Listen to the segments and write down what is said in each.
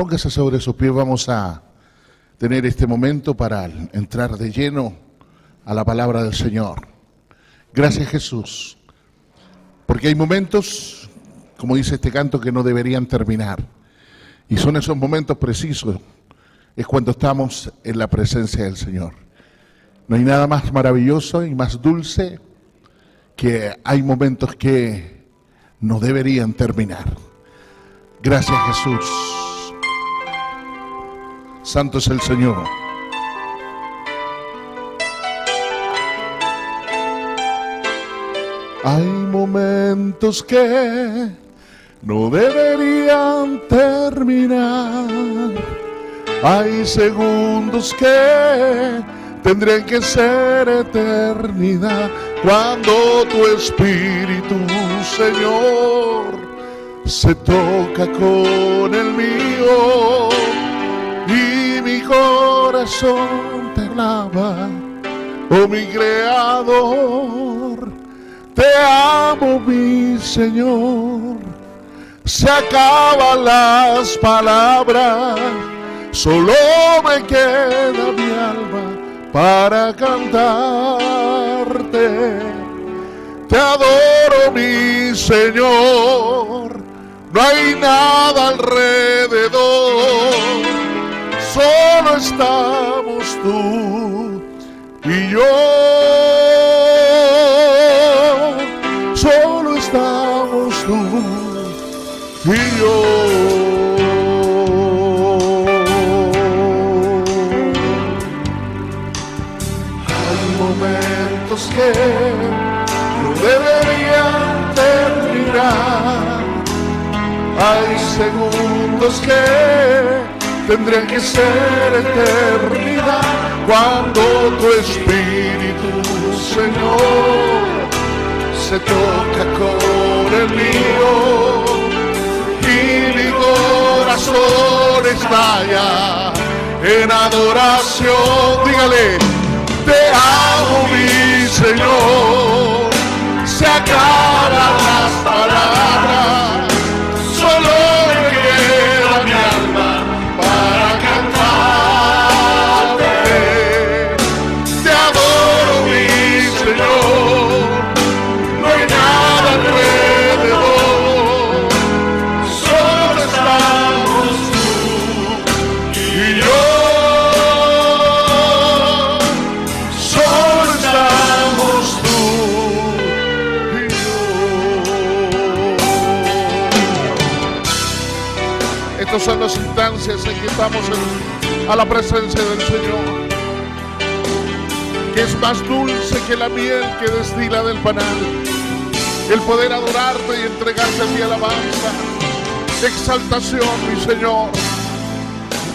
Póngase sobre sus pies, vamos a tener este momento para entrar de lleno a la palabra del Señor. Gracias, Jesús, porque hay momentos, como dice este canto, que no deberían terminar. Y son esos momentos precisos, es cuando estamos en la presencia del Señor. No hay nada más maravilloso y más dulce que hay momentos que no deberían terminar. Gracias, Jesús. Santo es el Señor. Hay momentos que no deberían terminar. Hay segundos que tendrían que ser eternidad. Cuando tu espíritu, Señor, se toca con el mío y mi corazón te alaba, oh mi Creador. Te amo, mi Señor. Se acaban las palabras, solo me queda mi alma para cantarte. Te adoro, mi Señor. No hay nada alrededor, solo estamos tú y yo. Solo estamos tú y yo. Hay momentos que no deberían terminar. Hay segundos que tendrían que ser eternidad. Cuando tu espíritu, Señor, se toca con el mío y mi corazón estalla en adoración. Dígale, te amo, mi Señor. Se acaban las palabras, solo me queda mi alma para cantarte. Te adoro, mi Señor. No hay nada alrededor, solo estamos tú y yo. Solo estamos tú y yo. Estas son las instancias en que estamos a la presencia del Señor, que es más dulce que la miel que destila del panal. El poder adorarte y entregarte mi alabanza, exaltación, mi Señor,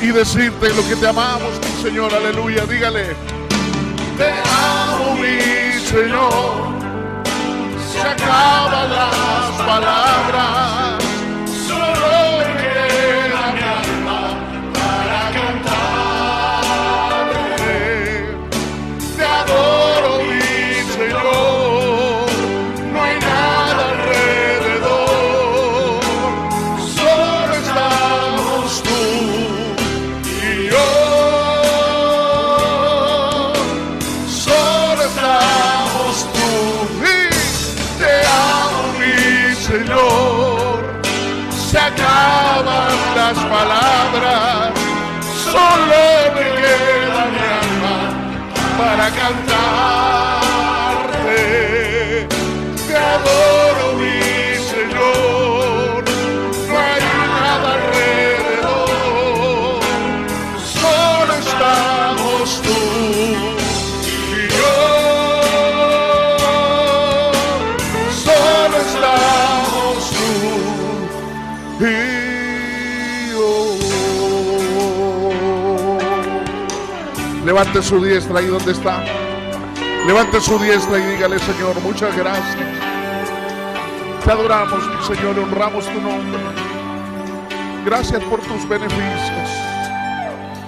y decirte lo que te amamos, mi Señor, aleluya. Dígale, te amo, mi Señor. Se acaban las palabras, solo me queda mi alma para cantarte. Te adoro, mi Señor. No hay nada alrededor, solo estamos tú y yo. Solo estamos tú y te amo, mi Señor. Se acaban las palabras, solo me queda mi alma para cantarte. Te adoro, mi Señor. No hay nada alrededor, solo estamos tú y yo. Solo estamos tú y yo. Levante su diestra ahí donde está. Levante su diestra y dígale, Señor, muchas gracias. Te adoramos, mi Señor, honramos tu nombre. Gracias por tus beneficios.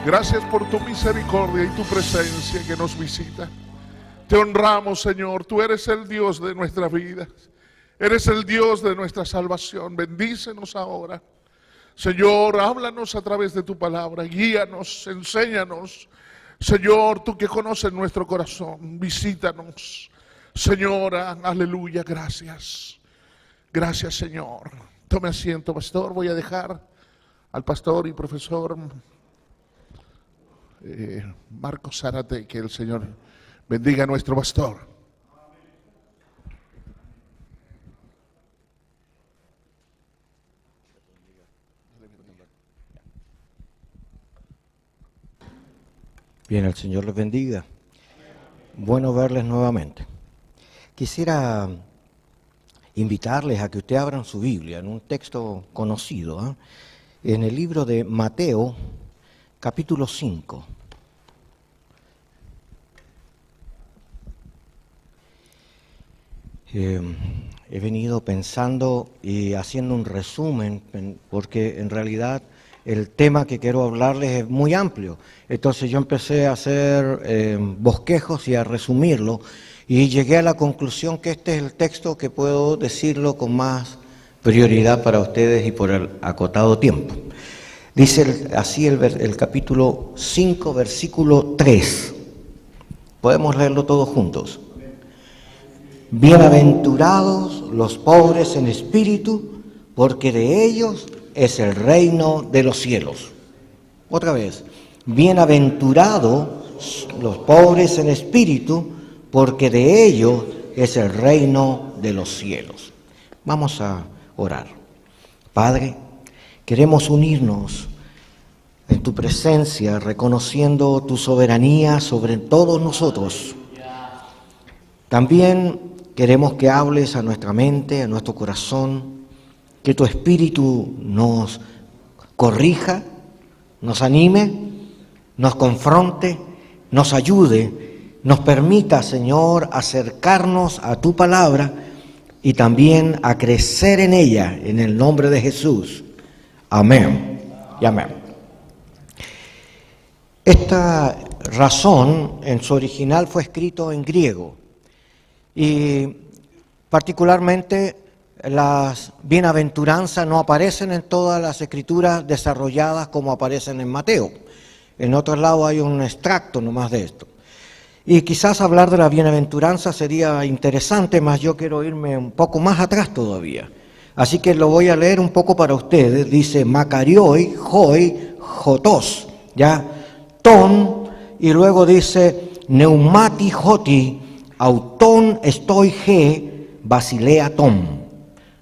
Gracias por tu misericordia y tu presencia que nos visita. Te honramos, Señor. Tú eres el Dios de nuestras vidas. Eres el Dios de nuestra salvación. Bendícenos ahora. Señor, háblanos a través de tu palabra, guíanos, enséñanos. Señor, tú que conoces nuestro corazón, visítanos. Señor, aleluya, gracias. Gracias, Señor. Tome asiento, pastor. Voy a dejar al pastor y profesor Marcos Zárate, que el Señor bendiga a nuestro pastor. Bien, el Señor les bendiga. Bueno verles nuevamente. Quisiera invitarles a que ustedes abran su Biblia en un texto conocido, en el libro de Mateo, capítulo 5. He venido pensando y haciendo un resumen, porque en realidad el tema que quiero hablarles es muy amplio. Entonces yo empecé a hacer bosquejos y a resumirlo, y llegué a la conclusión que este es el texto que puedo decirlo con más prioridad para ustedes y por el acotado tiempo. Dice así el capítulo 5, versículo 3. Podemos leerlo todos juntos. Bienaventurados los pobres en espíritu, porque de ellos es el reino de los cielos. Otra vez, bienaventurados los pobres en espíritu, porque de ellos es el reino de los cielos. Vamos a orar. Padre, queremos unirnos en tu presencia, reconociendo tu soberanía sobre todos nosotros. También queremos que hables a nuestra mente, a nuestro corazón, que tu Espíritu nos corrija, nos anime, nos confronte, nos ayude, nos permita, Señor, acercarnos a tu palabra y también a crecer en ella, en el nombre de Jesús. Amén y amén. Esta razón en su original fue escrito en griego y particularmente las bienaventuranzas no aparecen en todas las escrituras desarrolladas como aparecen en Mateo. En otros lados hay un extracto nomás de esto. Y quizás hablar de la bienaventuranza sería interesante, mas yo quiero irme un poco más atrás todavía. Así que lo voy a leer un poco para ustedes. Dice Makarioi, Hoi, Jotos, ¿ya? Ton, y luego dice Neumati Joti, Auton Estoi Ge, Basilea Tom.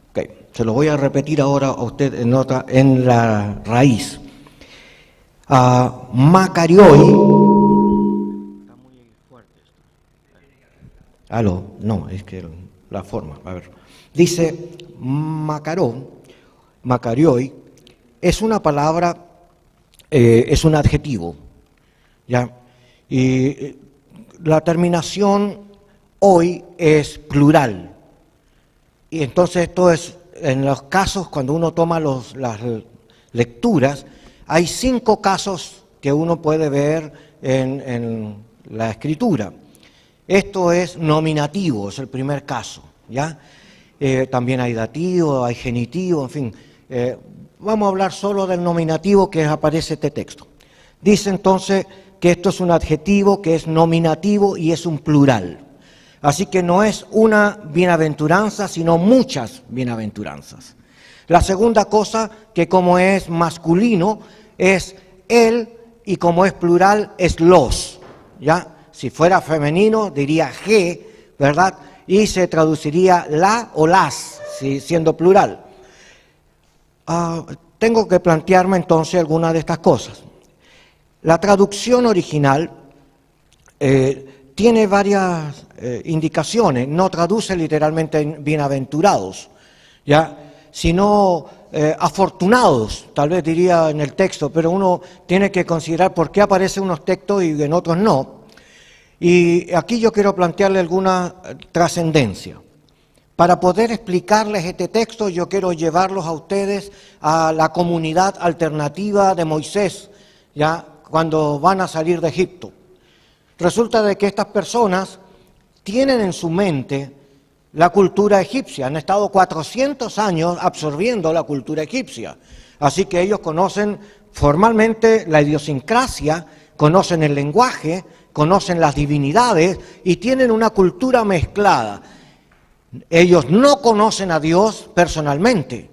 Okay. Se lo voy a repetir ahora a usted en la raíz. Makarioi. Aló, no, es que la forma, a ver. Dice Makarioi, es una palabra, es un adjetivo, ¿ya? Y la terminación hoy es plural. Y entonces esto es, en los casos, cuando uno toma las lecturas, hay 5 casos que uno puede ver en la escritura. Esto es nominativo, es el primer caso, ¿ya? También hay dativo, hay genitivo, en fin. Vamos a hablar solo del nominativo que aparece este texto. Dice entonces que esto es un adjetivo que es nominativo y es un plural. Así que no es una bienaventuranza, sino muchas bienaventuranzas. La segunda cosa, que como es masculino, es él, y como es plural, es los, ¿ya? Si fuera femenino, diría G, ¿verdad? Y se traduciría la o las, ¿sí? Siendo plural. Tengo que plantearme entonces algunas de estas cosas. La traducción original tiene varias indicaciones, no traduce literalmente bienaventurados, ¿ya? Sino afortunados, tal vez diría en el texto, pero uno tiene que considerar por qué aparecen unos textos y en otros no. Y aquí yo quiero plantearle alguna trascendencia. Para poder explicarles este texto, yo quiero llevarlos a ustedes a la comunidad alternativa de Moisés, ya cuando van a salir de Egipto. Resulta de que estas personas tienen en su mente la cultura egipcia, han estado 400 años absorbiendo la cultura egipcia. Así que ellos conocen formalmente la idiosincrasia, conocen el lenguaje, conocen las divinidades y tienen una cultura mezclada. Ellos no conocen a Dios personalmente.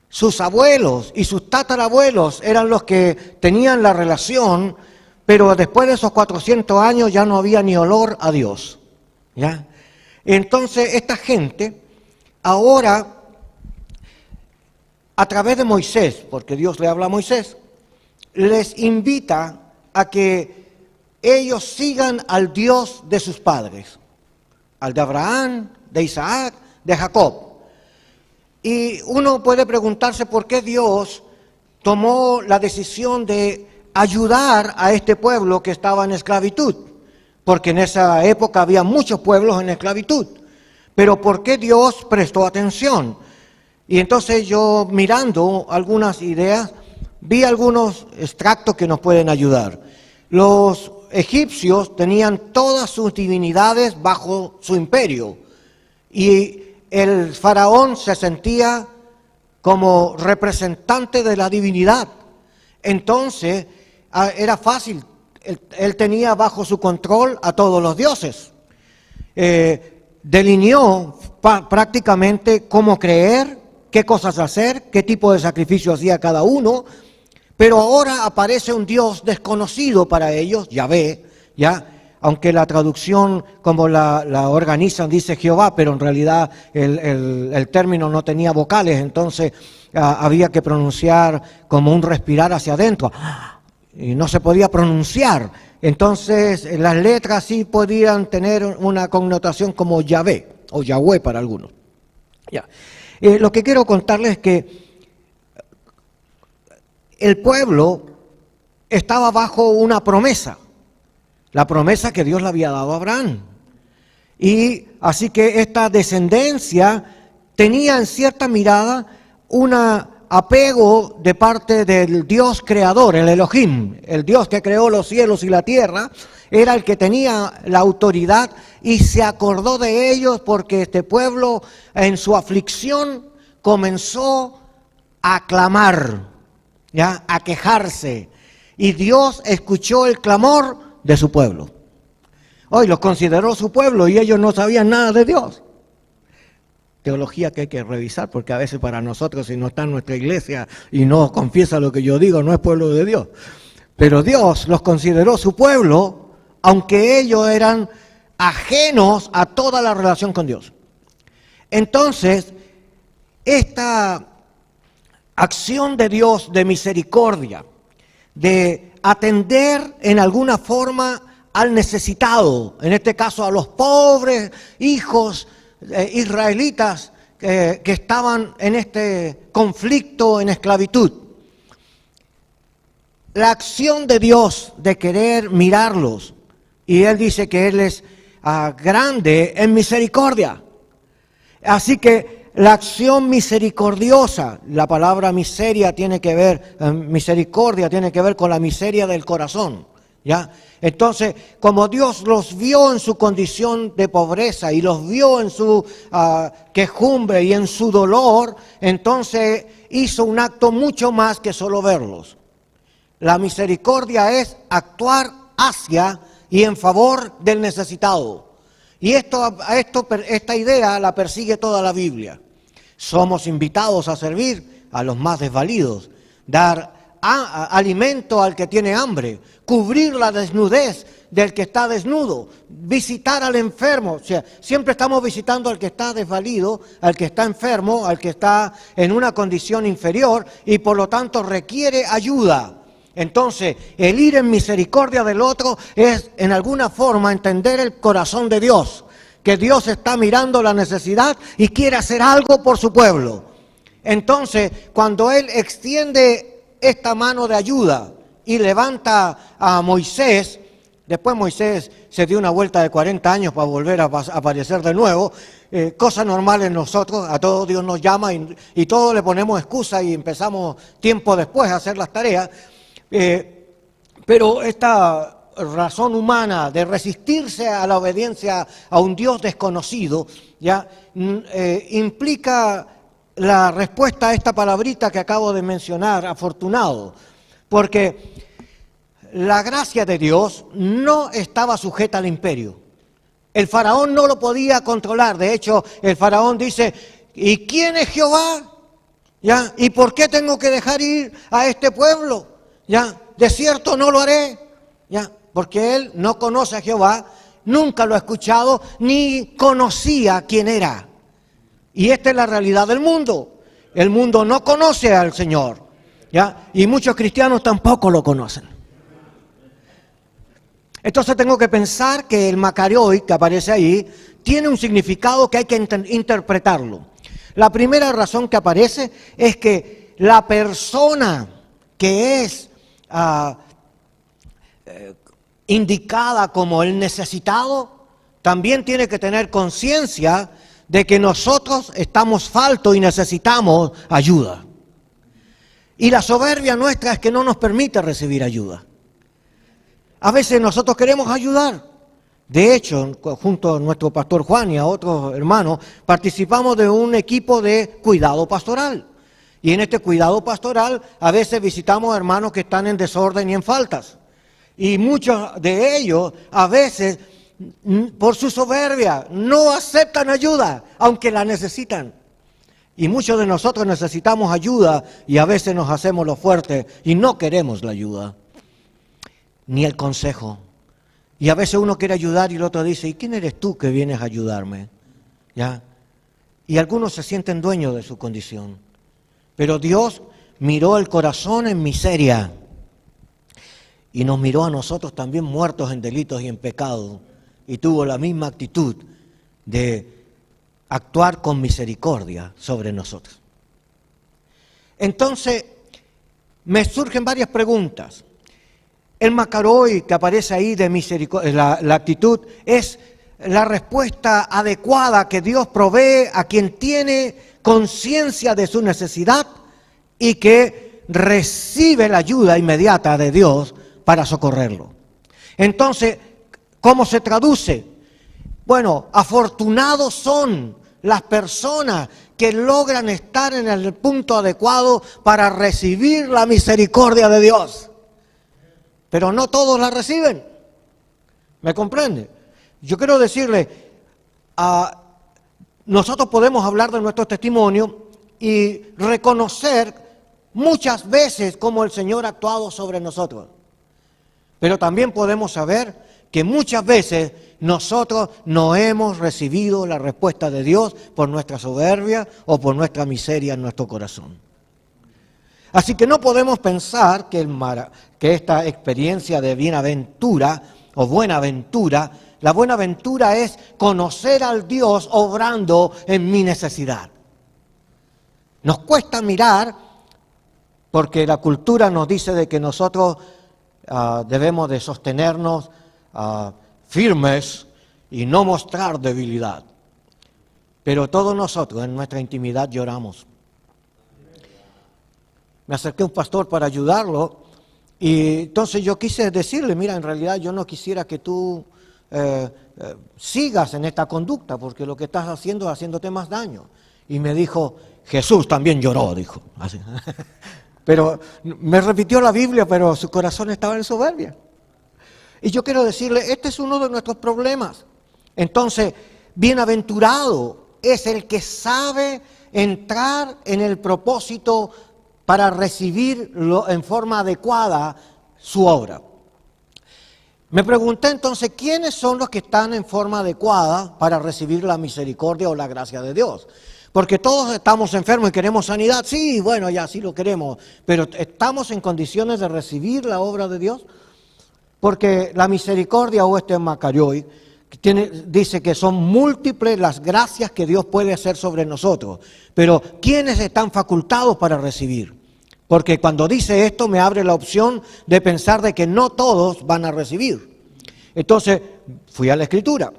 Sus abuelos y sus tatarabuelos eran los que tenían la relación, pero después de esos 400 años ya no había ni olor a Dios, ¿ya? Entonces esta gente ahora, a través de Moisés, porque Dios le habla a Moisés, les invita a que ellos sigan al Dios de sus padres, al de Abraham, de Isaac, de Jacob. Y uno puede preguntarse por qué Dios tomó la decisión de ayudar a este pueblo que estaba en esclavitud, porque en esa época había muchos pueblos en esclavitud. Pero ¿por qué Dios prestó atención? Y entonces yo, mirando algunas ideas, vi algunos extractos que nos pueden ayudar. Los egipcios tenían todas sus divinidades bajo su imperio y el faraón se sentía como representante de la divinidad. Entonces era fácil, él tenía bajo su control a todos los dioses. Delineó prácticamente cómo creer, qué cosas hacer, qué tipo de sacrificio hacía cada uno, pero ahora aparece un Dios desconocido para ellos, Yahvé, ¿ya? Aunque la traducción como la organizan dice Jehová, pero en realidad el término no tenía vocales, entonces había que pronunciar como un respirar hacia adentro, y no se podía pronunciar. Entonces las letras sí podían tener una connotación como Yahvé, o Yahweh para algunos. Ya. Lo que quiero contarles es que el pueblo estaba bajo una promesa. La promesa que Dios le había dado a Abraham. Y así que esta descendencia tenía en cierta mirada un apego de parte del Dios creador, el Elohim, el Dios que creó los cielos y la tierra, era el que tenía la autoridad y se acordó de ellos porque este pueblo en su aflicción comenzó a clamar, ¿ya? A quejarse. Y Dios escuchó el clamor de su pueblo. Hoy los consideró su pueblo y ellos no sabían nada de Dios. Teología que hay que revisar, porque a veces para nosotros, si no está en nuestra iglesia y no confiesa lo que yo digo, no es pueblo de Dios. Pero Dios los consideró su pueblo, aunque ellos eran ajenos a toda la relación con Dios. Entonces, esta acción de Dios de misericordia, de atender en alguna forma al necesitado, en este caso a los pobres hijos israelitas que estaban en este conflicto, en esclavitud. La acción de Dios de querer mirarlos, y Él dice que Él es grande en misericordia. Así que la acción misericordiosa, la palabra miseria tiene que ver, misericordia tiene que ver con la miseria del corazón, ¿ya? Entonces, como Dios los vio en su condición de pobreza y los vio en su quejumbre y en su dolor, entonces hizo un acto mucho más que solo verlos. La misericordia es actuar hacia y en favor del necesitado. Y esta idea la persigue toda la Biblia. Somos invitados a servir a los más desvalidos, dar alimento al que tiene hambre, cubrir la desnudez del que está desnudo, visitar al enfermo. O sea, siempre estamos visitando al que está desvalido, al que está enfermo, al que está en una condición inferior y por lo tanto requiere ayuda. Entonces, el ir en misericordia del otro es en alguna forma entender el corazón de Dios, que Dios está mirando la necesidad y quiere hacer algo por su pueblo. Entonces, cuando Él extiende esta mano de ayuda y levanta a Moisés, después Moisés se dio una vuelta de 40 años para volver a aparecer de nuevo, cosa normal en nosotros, a todos Dios nos llama y todos le ponemos excusa y empezamos tiempo después a hacer las tareas, pero esta razón humana de resistirse a la obediencia a un Dios desconocido, ya implica la respuesta a esta palabrita que acabo de mencionar, afortunado, porque la gracia de Dios no estaba sujeta al imperio. El faraón no lo podía controlar. De hecho, el faraón dice, ¿y quién es Jehová? ¿Ya? ¿Y por qué tengo que dejar ir a este pueblo? ¿Ya? De cierto no lo haré. ¿Ya? Porque él no conoce a Jehová, nunca lo ha escuchado, ni conocía quién era. Y esta es la realidad del mundo. El mundo no conoce al Señor, ¿ya? Y muchos cristianos tampoco lo conocen. Entonces tengo que pensar que el Macaroy que aparece ahí tiene un significado que hay que interpretarlo. La primera razón que aparece es que la persona que es indicada como el necesitado también tiene que tener conciencia de que nosotros estamos faltos y necesitamos ayuda. Y la soberbia nuestra es que no nos permite recibir ayuda. A veces nosotros queremos ayudar. De hecho, junto a nuestro pastor Juan y a otros hermanos, participamos de un equipo de cuidado pastoral. Y en este cuidado pastoral a veces visitamos hermanos que están en desorden y en faltas. Y muchos de ellos a veces, por su soberbia, no aceptan ayuda, aunque la necesitan. Y muchos de nosotros necesitamos ayuda y a veces nos hacemos los fuertes y no queremos la ayuda, ni el consejo. Y a veces uno quiere ayudar y el otro dice, ¿y quién eres tú que vienes a ayudarme? ¿Ya? Y algunos se sienten dueños de su condición. Pero Dios miró el corazón en miseria y nos miró a nosotros también muertos en delitos y en pecados y tuvo la misma actitud de actuar con misericordia sobre nosotros. Entonces, me surgen varias preguntas. El Macaroy que aparece ahí de misericordia, la actitud es la respuesta adecuada que Dios provee a quien tiene conciencia de su necesidad y que recibe la ayuda inmediata de Dios para socorrerlo. Entonces, ¿cómo se traduce? Bueno, afortunados son las personas que logran estar en el punto adecuado para recibir la misericordia de Dios. Pero no todos la reciben. ¿Me comprende? Yo quiero decirle, nosotros podemos hablar de nuestro testimonio y reconocer muchas veces cómo el Señor ha actuado sobre nosotros. Pero también podemos saber que muchas veces nosotros no hemos recibido la respuesta de Dios por nuestra soberbia o por nuestra miseria en nuestro corazón. Así que no podemos pensar que esta experiencia de bienaventura o buenaventura, la buenaventura es conocer al Dios obrando en mi necesidad. Nos cuesta mirar porque la cultura nos dice de que nosotros debemos de sostenernos firmes y no mostrar debilidad. Pero todos nosotros en nuestra intimidad lloramos. Me acerqué a un pastor para ayudarlo y entonces yo quise decirle, mira, en realidad yo no quisiera que tú sigas en esta conducta porque lo que estás haciendo es haciéndote más daño. Y me dijo, Jesús también lloró, dijo. Así. Pero me repitió la Biblia, pero su corazón estaba en soberbia. Y yo quiero decirle, este es uno de nuestros problemas. Entonces, bienaventurado es el que sabe entrar en el propósito para recibir en forma adecuada su obra. Me pregunté entonces, ¿quiénes son los que están en forma adecuada para recibir la misericordia o la gracia de Dios? Porque todos estamos enfermos y queremos sanidad. Sí, bueno, ya sí lo queremos, pero ¿estamos en condiciones de recibir la obra de Dios? Porque la misericordia o este Macaroy dice que son múltiples las gracias que Dios puede hacer sobre nosotros. Pero ¿quiénes están facultados para recibir? Porque cuando dice esto me abre la opción de pensar de que no todos van a recibir. Entonces fui a la Escritura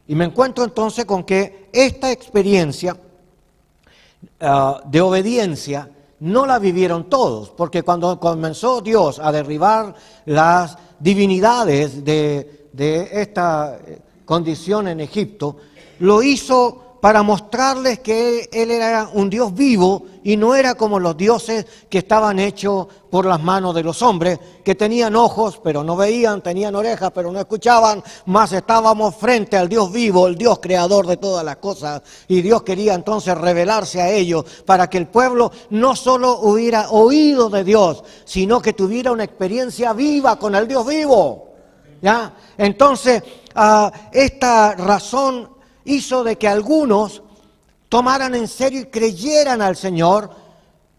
y me encuentro entonces con que esta experiencia de obediencia no la vivieron todos, porque cuando comenzó Dios a derribar las divinidades de esta condición en Egipto, lo hizo para mostrarles que Él era un Dios vivo y no era como los dioses que estaban hechos por las manos de los hombres, que tenían ojos pero no veían, tenían orejas pero no escuchaban, más estábamos frente al Dios vivo, el Dios creador de todas las cosas, y Dios quería entonces revelarse a ellos para que el pueblo no solo hubiera oído de Dios, sino que tuviera una experiencia viva con el Dios vivo. ¿Ya? Entonces, esta razón hizo de que algunos tomaran en serio y creyeran al Señor.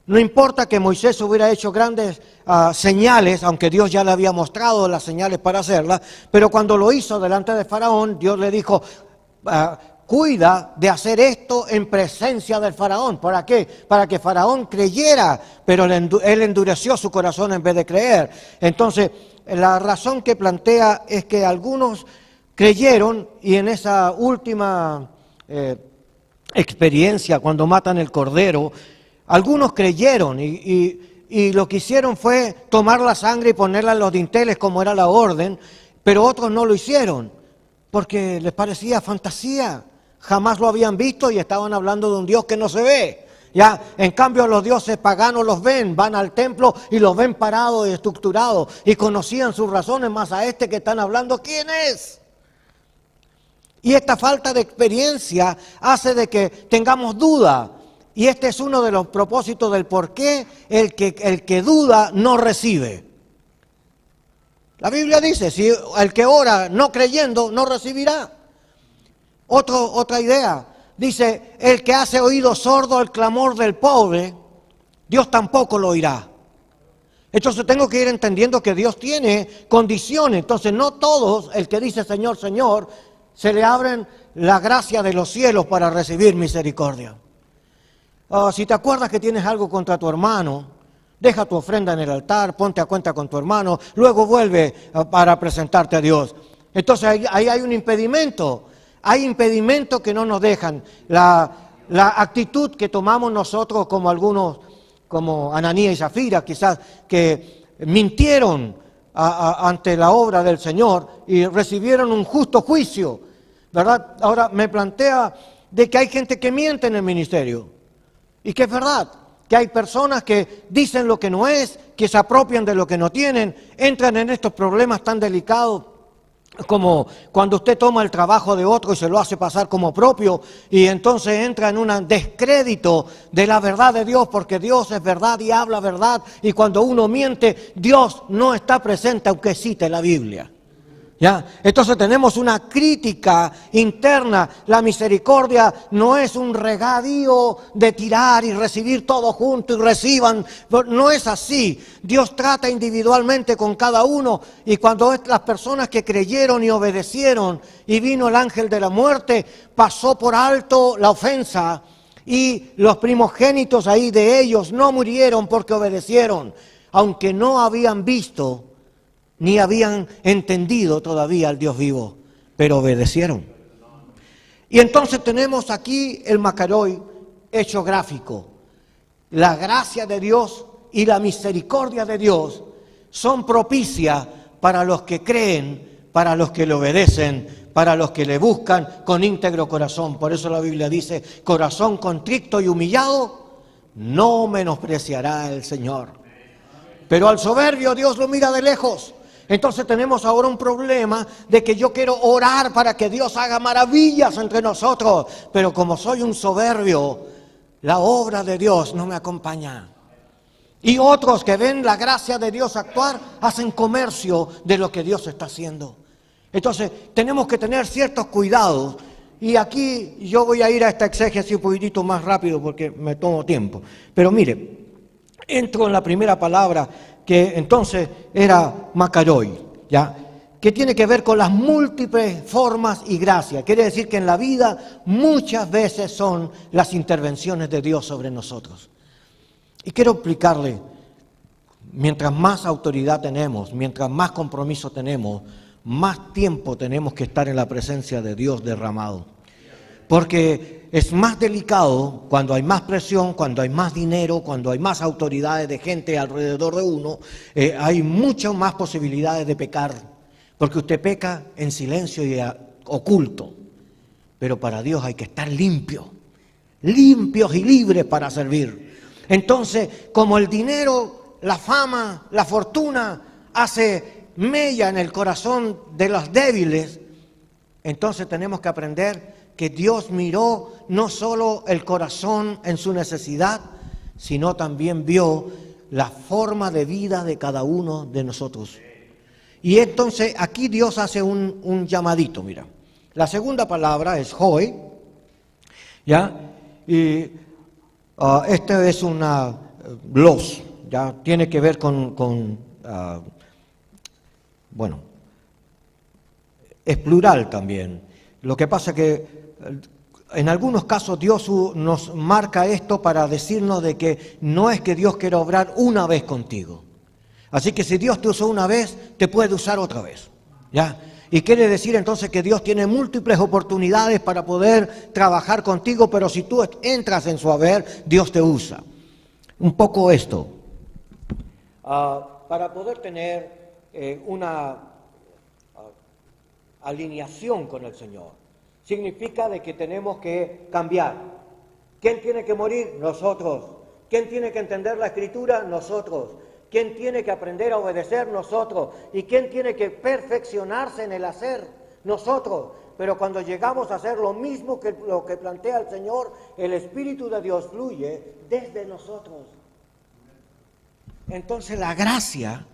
No importa que Moisés hubiera hecho grandes señales, aunque Dios ya le había mostrado las señales para hacerlas, pero cuando lo hizo delante de Faraón, Dios le dijo, cuida de hacer esto en presencia del Faraón. ¿Para qué? Para que Faraón creyera, pero él endureció su corazón en vez de creer. Entonces, la razón que plantea es que algunos creyeron, y en esa última experiencia, cuando matan el cordero, algunos creyeron y lo que hicieron fue tomar la sangre y ponerla en los dinteles como era la orden, pero otros no lo hicieron porque les parecía fantasía, jamás lo habían visto y estaban hablando de un Dios que no se ve. Ya, en cambio los dioses paganos los ven, van al templo y los ven parados y estructurados y conocían sus razones, más a este que están hablando, ¿quién es? Y esta falta de experiencia hace de que tengamos duda. Y este es uno de los propósitos del por qué el que duda no recibe. La Biblia dice, si el que ora no creyendo, no recibirá. Otra idea, dice, el que hace oído sordo al clamor del pobre, Dios tampoco lo oirá. Entonces tengo que ir entendiendo que Dios tiene condiciones. Entonces no todos, el que dice Señor, Señor, se le abren la gracia de los cielos para recibir misericordia. Si te acuerdas que tienes algo contra tu hermano, deja tu ofrenda en el altar, ponte a cuenta con tu hermano, luego vuelve para presentarte a Dios. Entonces ahí hay un impedimento. Hay impedimentos que no nos dejan. La actitud que tomamos nosotros como algunos, como Ananías y Zafira, quizás, que mintieron ante la obra del Señor y recibieron un justo juicio, ¿verdad? Ahora me plantea de que hay gente que miente en el ministerio y que es verdad, que hay personas que dicen lo que no es, que se apropian de lo que no tienen, entran en estos problemas tan delicados como cuando usted toma el trabajo de otro y se lo hace pasar como propio y entonces entra en un descrédito de la verdad de Dios, porque Dios es verdad y habla verdad, y cuando uno miente, Dios no está presente aunque cite la Biblia. ¿Ya? Entonces tenemos una crítica interna. La misericordia no es un regadío de tirar y recibir todo junto y reciban. No es así. Dios trata individualmente con cada uno, y cuando las personas que creyeron y obedecieron y vino el ángel de la muerte, pasó por alto la ofensa y los primogénitos ahí de ellos no murieron porque obedecieron, aunque no habían visto ni habían entendido todavía al Dios vivo, pero obedecieron. Y entonces tenemos aquí el Macaroi hecho gráfico. La gracia de Dios y la misericordia de Dios son propicias para los que creen, para los que le obedecen, para los que le buscan con íntegro corazón. Por eso la Biblia dice, corazón contrito y humillado, no menospreciará el Señor. Pero al soberbio Dios lo mira de lejos. Entonces tenemos ahora un problema de que yo quiero orar para que Dios haga maravillas entre nosotros, pero como soy un soberbio, la obra de Dios no me acompaña. Y otros que ven la gracia de Dios actuar, hacen comercio de lo que Dios está haciendo. Entonces tenemos que tener ciertos cuidados. Y aquí yo voy a ir a esta exégesis un poquitito más rápido porque me tomo tiempo. Pero mire, entro en la primera palabra, que entonces era Macaroi, ¿ya? Que tiene que ver con las múltiples formas y gracias. Quiere decir que en la vida muchas veces son las intervenciones de Dios sobre nosotros. Y quiero explicarle, mientras más autoridad tenemos, mientras más compromiso tenemos, más tiempo tenemos que estar en la presencia de Dios derramado. Porque es más delicado cuando hay más presión, cuando hay más dinero, cuando hay más autoridades de gente alrededor de uno, hay muchas más posibilidades de pecar, porque usted peca en silencio y oculto. pero para Dios hay que estar limpios y libres para servir. Entonces, como el dinero, la fama, la fortuna hace mella en el corazón de los débiles, entonces tenemos que aprender que Dios miró no solo el corazón en su necesidad, sino también vio la forma de vida de cada uno de nosotros. Y entonces aquí Dios hace un llamadito, mira. La segunda palabra es hoy, ¿ya? Y este es una los, ya tiene que ver bueno, es plural también. Lo que pasa que en algunos casos Dios nos marca esto para decirnos de que no es que Dios quiera obrar una vez contigo. Así que si Dios te usó una vez, te puede usar otra vez, ¿ya? Y quiere decir entonces que Dios tiene múltiples oportunidades para poder trabajar contigo, pero si tú entras en su haber, Dios te usa. Un poco esto. Para poder tener una alineación con el Señor, significa de que tenemos que cambiar. ¿Quién tiene que morir? Nosotros. ¿Quién tiene que entender la Escritura? Nosotros. ¿Quién tiene que aprender a obedecer? Nosotros. ¿Y quién tiene que perfeccionarse en el hacer? Nosotros. Pero cuando llegamos a hacer lo mismo que lo que plantea el Señor, el Espíritu de Dios fluye desde nosotros. Entonces la gracia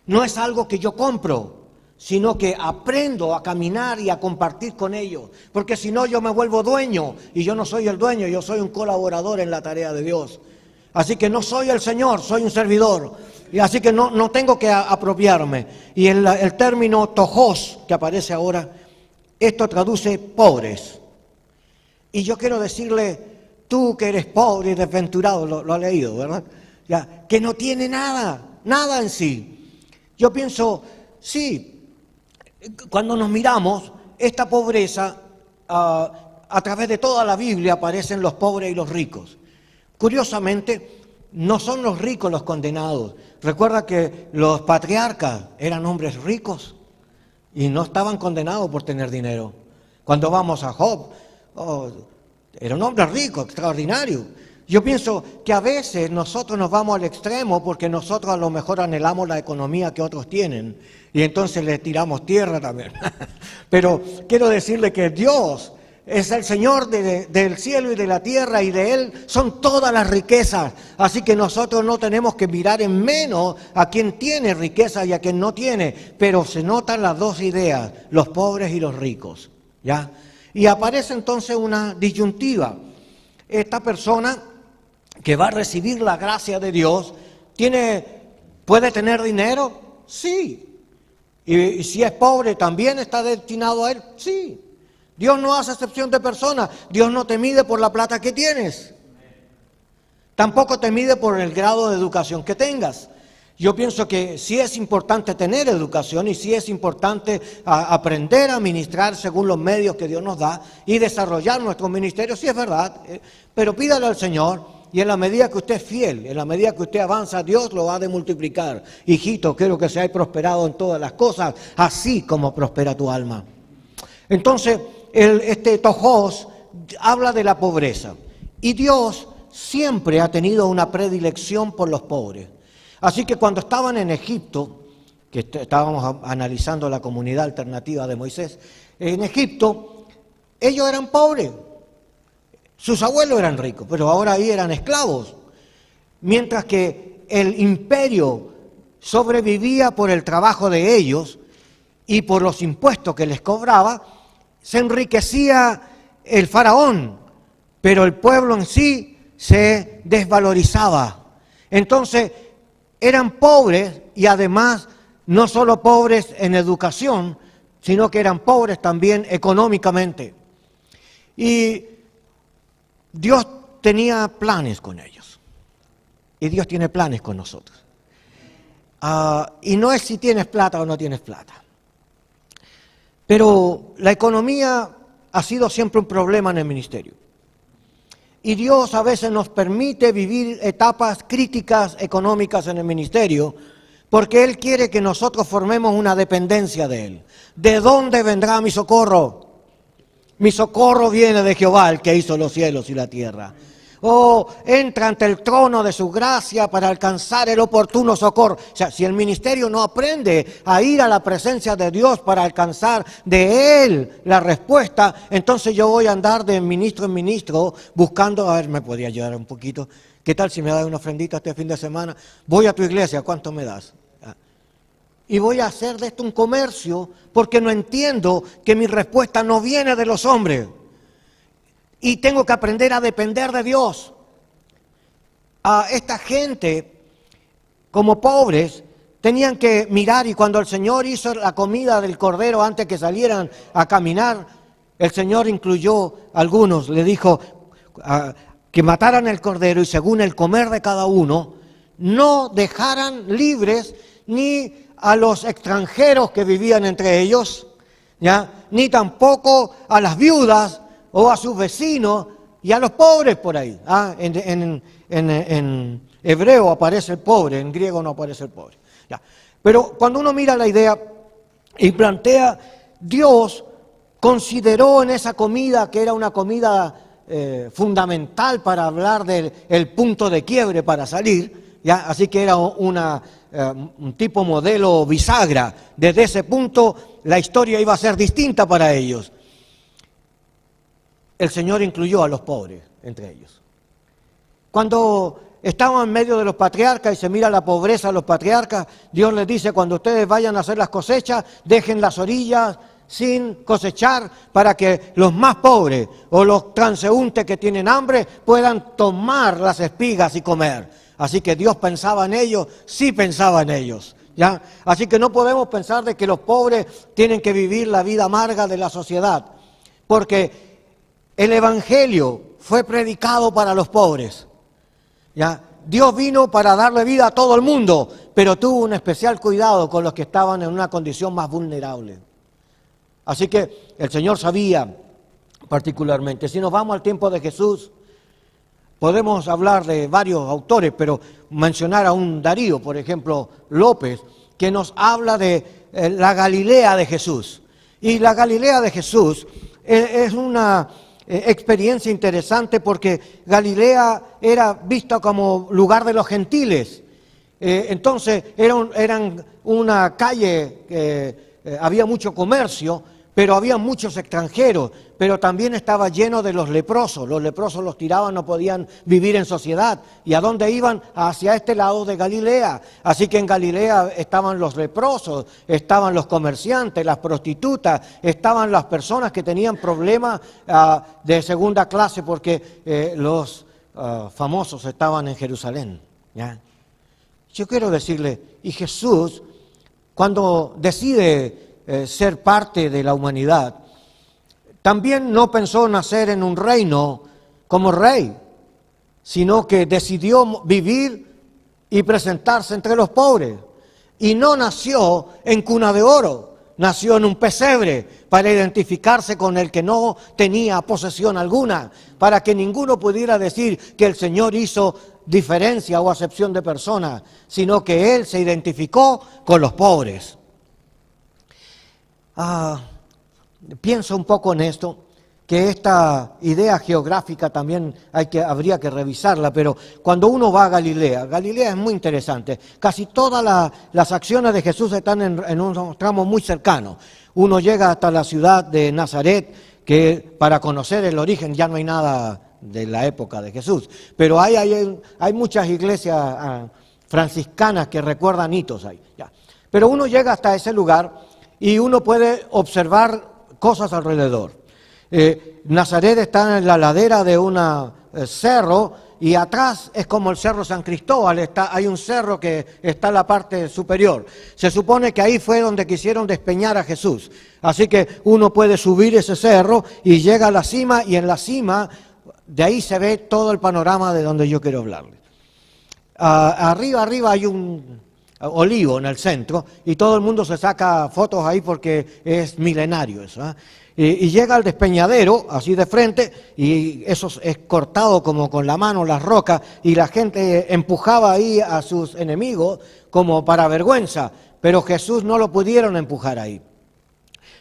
no es algo que yo compro, sino que aprendo a caminar y a compartir con ellos. Porque si no yo me vuelvo dueño, y yo no soy el dueño, yo soy un colaborador en la tarea de Dios. Así que no soy el Señor, soy un servidor. Y así que no tengo que apropiarme. Y el término tojos que aparece ahora, esto traduce pobres. Y yo quiero decirle, tú que eres pobre y desventurado, lo has leído, ¿verdad? Ya, que no tiene nada en sí. Yo pienso, sí, cuando nos miramos, esta pobreza, a través de toda la Biblia aparecen los pobres y los ricos. Curiosamente, no son los ricos los condenados. Recuerda que los patriarcas eran hombres ricos y no estaban condenados por tener dinero. Cuando vamos a Job, era un hombre rico, extraordinario. Yo pienso que a veces nosotros nos vamos al extremo porque nosotros a lo mejor anhelamos la economía que otros tienen y entonces le tiramos tierra también. Pero quiero decirle que Dios es el Señor del cielo y de la tierra, y de Él son todas las riquezas. Así que nosotros no tenemos que mirar en menos a quien tiene riqueza y a quien no tiene. Pero se notan las dos ideas, los pobres y los ricos, ¿ya? Y aparece entonces una disyuntiva. Esta persona que va a recibir la gracia de Dios, ¿puede tener dinero? Sí. Y si es pobre, ¿también está destinado a Él? Sí. Dios no hace excepción de personas. Dios no te mide por la plata que tienes. Tampoco te mide por el grado de educación que tengas. Yo pienso que sí es importante tener educación y sí es importante aprender a ministrar según los medios que Dios nos da y desarrollar nuestro ministerio, sí es verdad. Pero pídale al Señor, y en la medida que usted es fiel, en la medida que usted avanza, Dios lo ha de multiplicar. Hijito, quiero que seáis prosperado en todas las cosas, así como prospera tu alma. Entonces, este tojos habla de la pobreza. Y Dios siempre ha tenido una predilección por los pobres. Así que cuando estaban en Egipto, que estábamos analizando la comunidad alternativa de Moisés, en Egipto ellos eran pobres. Sus abuelos eran ricos, pero ahora ahí eran esclavos. Mientras que el imperio sobrevivía por el trabajo de ellos y por los impuestos que les cobraba, se enriquecía el faraón, pero el pueblo en sí se desvalorizaba. Entonces, eran pobres y además no solo pobres en educación, sino que eran pobres también económicamente. Y Dios tenía planes con ellos. Y Dios tiene planes con nosotros. Y no es si tienes plata o no tienes plata. Pero la economía ha sido siempre un problema en el ministerio. Y Dios a veces nos permite vivir etapas críticas económicas en el ministerio porque Él quiere que nosotros formemos una dependencia de Él. ¿De dónde vendrá mi socorro? Mi socorro viene de Jehová, el que hizo los cielos y la tierra. Oh, entra ante el trono de su gracia para alcanzar el oportuno socorro. O sea, si el ministerio no aprende a ir a la presencia de Dios para alcanzar de Él la respuesta, entonces yo voy a andar de ministro en ministro buscando, a ver, ¿me podría ayudar un poquito? ¿Qué tal si me das una ofrendita este fin de semana? Voy a tu iglesia, ¿cuánto me das? Y voy a hacer de esto un comercio porque no entiendo que mi respuesta no viene de los hombres. Y tengo que aprender a depender de Dios. A esta gente, como pobres, tenían que mirar, y cuando el Señor hizo la comida del cordero antes que salieran a caminar, el Señor incluyó a algunos, le dijo que mataran el cordero y según el comer de cada uno, no dejaran libres ni a los extranjeros que vivían entre ellos, ¿ya? Ni tampoco a las viudas o a sus vecinos y a los pobres por ahí. En hebreo aparece el pobre, en griego no aparece el pobre. Ya. Pero cuando uno mira la idea y plantea, Dios consideró en esa comida, que era una comida fundamental para hablar del punto de quiebre para salir, ¿ya? Así que era un tipo modelo bisagra. Desde ese punto la historia iba a ser distinta para ellos. El Señor incluyó a los pobres entre ellos. Cuando estaban en medio de los patriarcas y se mira la pobreza de los patriarcas, Dios les dice, cuando ustedes vayan a hacer las cosechas, dejen las orillas sin cosechar para que los más pobres o los transeúntes que tienen hambre puedan tomar las espigas y comer. Así que Dios pensaba en ellos, sí pensaba en ellos, ¿ya? Así que no podemos pensar de que los pobres tienen que vivir la vida amarga de la sociedad, porque el Evangelio fue predicado para los pobres, ¿ya? Dios vino para darle vida a todo el mundo, pero tuvo un especial cuidado con los que estaban en una condición más vulnerable. Así que el Señor sabía particularmente. Si nos vamos al tiempo de Jesús, podemos hablar de varios autores, pero mencionar a un Darío, por ejemplo, López, que nos habla de la Galilea de Jesús. Y la Galilea de Jesús es una experiencia interesante porque Galilea era vista como lugar de los gentiles. Entonces eran una calle, había mucho comercio, pero había muchos extranjeros, pero también estaba lleno de los leprosos. Los leprosos los tiraban, no podían vivir en sociedad. ¿Y a dónde iban? Hacia este lado de Galilea. Así que en Galilea estaban los leprosos, estaban los comerciantes, las prostitutas, estaban las personas que tenían problemas de segunda clase porque los famosos estaban en Jerusalén, ¿ya? Yo quiero decirle, y Jesús, cuando decide ser parte de la humanidad, también no pensó nacer en un reino como rey, sino que decidió vivir y presentarse entre los pobres. Y no nació en cuna de oro, nació en un pesebre para identificarse con el que no tenía posesión alguna, para que ninguno pudiera decir que el Señor hizo diferencia o acepción de personas, sino que Él se identificó con los pobres. Pienso un poco en esto, que esta idea geográfica también habría que revisarla, pero cuando uno va a Galilea es muy interesante. Casi todas las acciones de Jesús están en un tramo muy cercano. Uno llega hasta la ciudad de Nazaret, que para conocer el origen ya no hay nada de la época de Jesús, pero hay muchas iglesias franciscanas que recuerdan hitos ahí. Ya. Pero uno llega hasta ese lugar y uno puede observar cosas alrededor. Nazaret está en la ladera de un cerro y atrás es como el Cerro San Cristóbal, hay un cerro que está en la parte superior. Se supone que ahí fue donde quisieron despeñar a Jesús. Así que uno puede subir ese cerro y llega a la cima, y en la cima de ahí se ve todo el panorama de donde yo quiero hablarles. Arriba hay un olivo en el centro y todo el mundo se saca fotos ahí porque es milenario eso, ¿eh? Y llega al despeñadero así de frente y eso es cortado como con la mano las rocas y la gente empujaba ahí a sus enemigos como para vergüenza, pero Jesús no lo pudieron empujar ahí.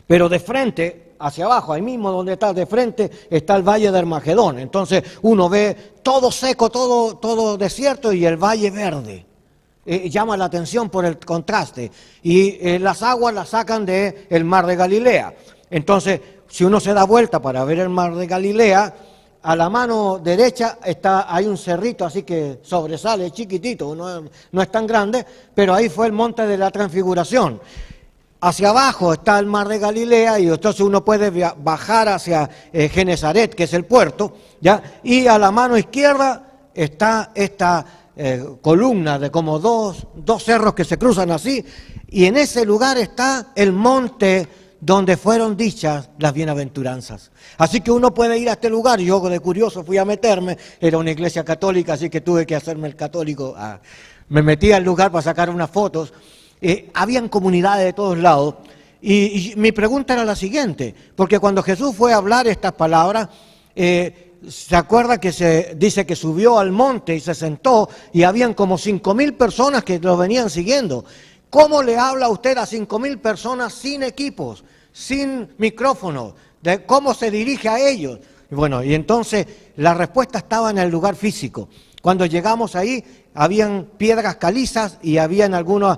Pero de frente, hacia abajo, ahí mismo donde está de frente, está el valle de Armagedón. Entonces uno ve todo seco, todo desierto y el valle verde. Llama la atención por el contraste. Y las aguas las sacan del mar de Galilea. Entonces, si uno se da vuelta para ver el mar de Galilea, a la mano derecha hay un cerrito así que sobresale, chiquitito, no es tan grande, pero ahí fue el monte de la Transfiguración. Hacia abajo está el mar de Galilea y entonces uno puede bajar hacia Genesaret, que es el puerto, ¿ya? Y a la mano izquierda está esta columna de como dos cerros que se cruzan así, y en ese lugar está el monte donde fueron dichas las bienaventuranzas. Así que uno puede ir a este lugar. Yo de curioso fui a meterme, era una iglesia católica, así que tuve que hacerme el católico. Me metí al lugar para sacar unas fotos. Habían comunidades de todos lados. Y mi pregunta era la siguiente, porque cuando Jesús fue a hablar estas palabras, se acuerda que se dice que subió al monte y se sentó y habían como 5,000 personas que lo venían siguiendo. ¿Cómo le habla usted a 5,000 personas sin equipos, sin micrófonos? ¿De cómo se dirige a ellos? Bueno, y entonces la respuesta estaba en el lugar físico. Cuando llegamos ahí, habían piedras calizas y habían algunas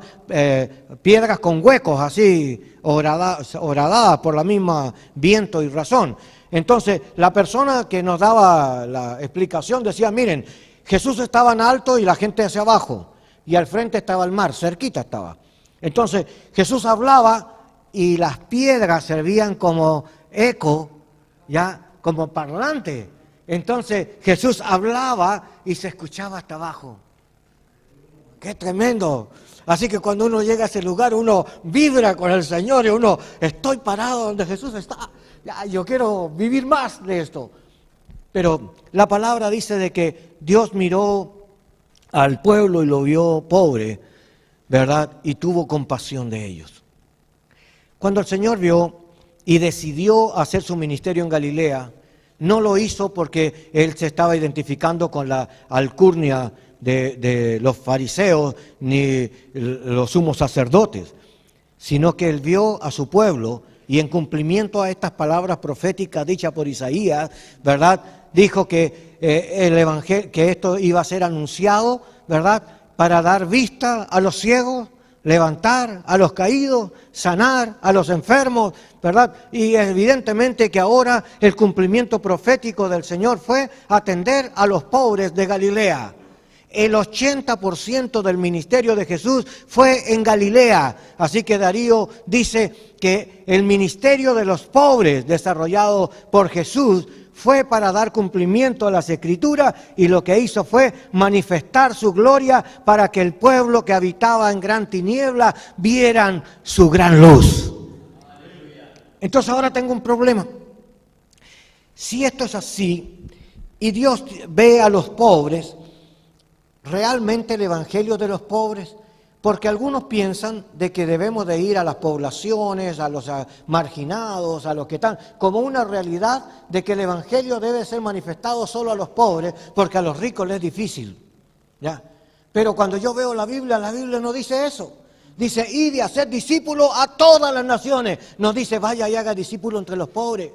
piedras con huecos así, horadadas por la misma viento y razón. Entonces, la persona que nos daba la explicación decía, miren, Jesús estaba en alto y la gente hacia abajo, y al frente estaba el mar, cerquita estaba. Entonces, Jesús hablaba y las piedras servían como eco, ya, como parlante. Entonces, Jesús hablaba y se escuchaba hasta abajo. ¡Qué tremendo! Así que cuando uno llega a ese lugar, uno vibra con el Señor y uno, estoy parado donde Jesús está. Ya, yo quiero vivir más de esto. Pero la palabra dice de que Dios miró al pueblo y lo vio pobre, ¿verdad? Y tuvo compasión de ellos. Cuando el Señor vio y decidió hacer su ministerio en Galilea, no lo hizo porque Él se estaba identificando con la alcurnia de los fariseos ni los sumos sacerdotes, sino que Él vio a su pueblo y en cumplimiento a estas palabras proféticas dichas por Isaías, ¿verdad? Dijo que el evangelio, que esto iba a ser anunciado, ¿verdad? Para dar vista a los ciegos, levantar a los caídos, sanar a los enfermos, ¿verdad? Y evidentemente que ahora el cumplimiento profético del Señor fue atender a los pobres de Galilea. El 80% del ministerio de Jesús fue en Galilea. Así que Darío dice que el ministerio de los pobres desarrollado por Jesús fue para dar cumplimiento a las Escrituras, y lo que hizo fue manifestar su gloria para que el pueblo que habitaba en gran tiniebla vieran su gran luz. Entonces ahora tengo un problema. Si esto es así y Dios ve a los pobres, ¿realmente el evangelio de los pobres? Porque algunos piensan de que debemos de ir a las poblaciones, a los marginados, a los que están, como una realidad de que el evangelio debe ser manifestado solo a los pobres, porque a los ricos les es difícil, ¿ya? Pero cuando yo veo la Biblia no dice eso. Dice, id y haced discípulos a todas las naciones. No dice, vaya y haga discípulos entre los pobres.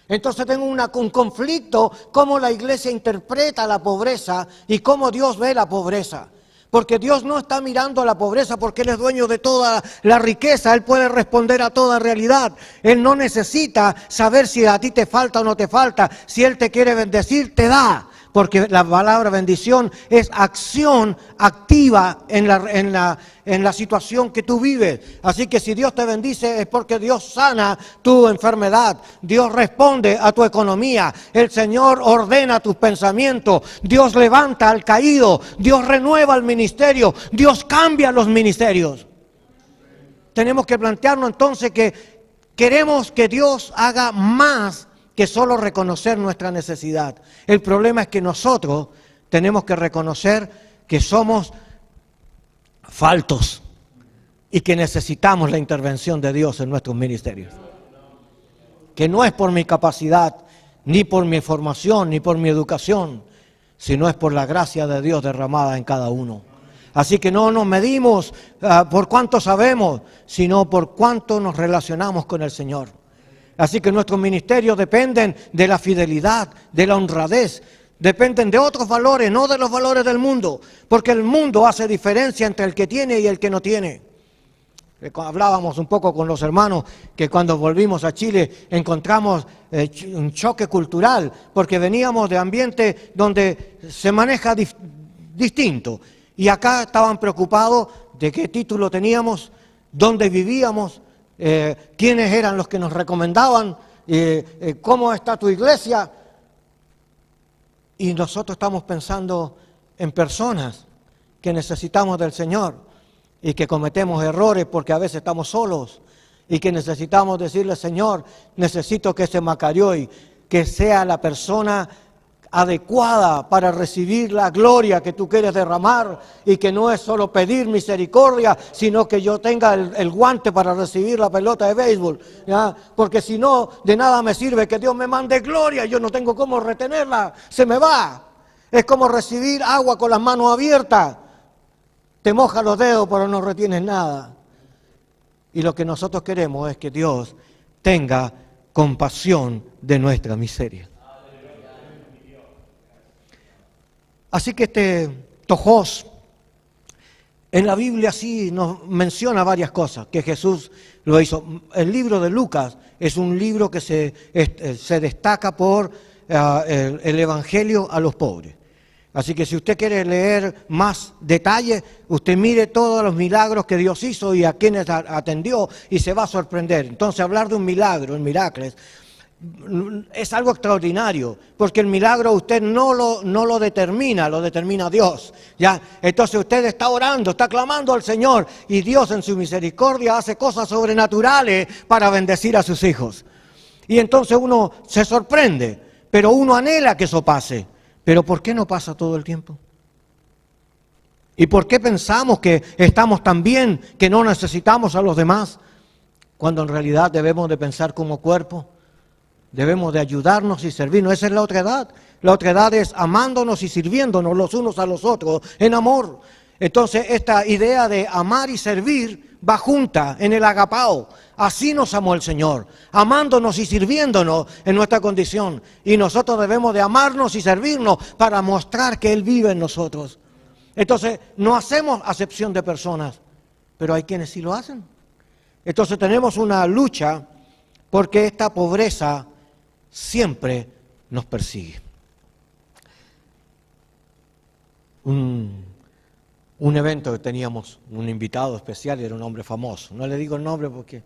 Entonces tengo un conflicto, cómo la iglesia interpreta la pobreza y cómo Dios ve la pobreza. Porque Dios no está mirando a la pobreza porque Él es dueño de toda la riqueza. Él puede responder a toda realidad. Él no necesita saber si a ti te falta o no te falta. Si Él te quiere bendecir, te da. Porque la palabra bendición es acción activa en la situación que tú vives. Así que si Dios te bendice es porque Dios sana tu enfermedad. Dios responde a tu economía. El Señor ordena tus pensamientos. Dios levanta al caído. Dios renueva el ministerio. Dios cambia los ministerios. Tenemos que plantearnos entonces que queremos que Dios haga más que solo reconocer nuestra necesidad. El problema es que nosotros tenemos que reconocer que somos faltos y que necesitamos la intervención de Dios en nuestros ministerios. Que no es por mi capacidad, ni por mi formación, ni por mi educación, sino es por la gracia de Dios derramada en cada uno. Así que no nos medimos por cuánto sabemos, sino por cuánto nos relacionamos con el Señor. Así que nuestros ministerios dependen de la fidelidad, de la honradez, dependen de otros valores, no de los valores del mundo, porque el mundo hace diferencia entre el que tiene y el que no tiene. Hablábamos un poco con los hermanos que cuando volvimos a Chile encontramos un choque cultural, porque veníamos de ambientes donde se maneja distinto, y acá estaban preocupados de qué título teníamos, dónde vivíamos, quiénes eran los que nos recomendaban, cómo está tu iglesia. Y nosotros estamos pensando en personas que necesitamos del Señor y que cometemos errores porque a veces estamos solos y que necesitamos decirle: Señor, necesito que ese Macarioy, que sea la persona adecuada para recibir la gloria que tú quieres derramar, y que no es solo pedir misericordia, sino que yo tenga el guante para recibir la pelota de béisbol, ¿ya? Porque si no, de nada me sirve que Dios me mande gloria, yo no tengo cómo retenerla, se me va. Es como recibir agua con las manos abiertas, te moja los dedos pero no retienes nada. Y lo que nosotros queremos es que Dios tenga compasión de nuestra miseria. Así que este tojos, en la Biblia sí nos menciona varias cosas, que Jesús lo hizo. El libro de Lucas es un libro que se destaca por el Evangelio a los pobres. Así que si usted quiere leer más detalles, usted mire todos los milagros que Dios hizo y a quienes atendió, y se va a sorprender. Entonces, hablar de un milagro, el miracles, es algo extraordinario, porque el milagro usted no lo determina, lo determina Dios, ¿ya? Entonces usted está orando, está clamando al Señor, y Dios en su misericordia hace cosas sobrenaturales para bendecir a sus hijos. Y entonces uno se sorprende, pero uno anhela que eso pase. Pero ¿por qué no pasa todo el tiempo? ¿Y por qué pensamos que estamos tan bien, que no necesitamos a los demás, cuando en realidad debemos de pensar como cuerpo? Debemos de ayudarnos y servirnos. Esa es la otra edad. La otra edad es amándonos y sirviéndonos los unos a los otros en amor. Entonces, esta idea de amar y servir va junta en el agapao. Así nos amó el Señor, amándonos y sirviéndonos en nuestra condición. Y nosotros debemos de amarnos y servirnos para mostrar que Él vive en nosotros. Entonces, no hacemos acepción de personas, pero hay quienes sí lo hacen. Entonces, tenemos una lucha porque esta pobreza siempre nos persigue. Un evento que teníamos, un invitado especial, y era un hombre famoso. No le digo el nombre porque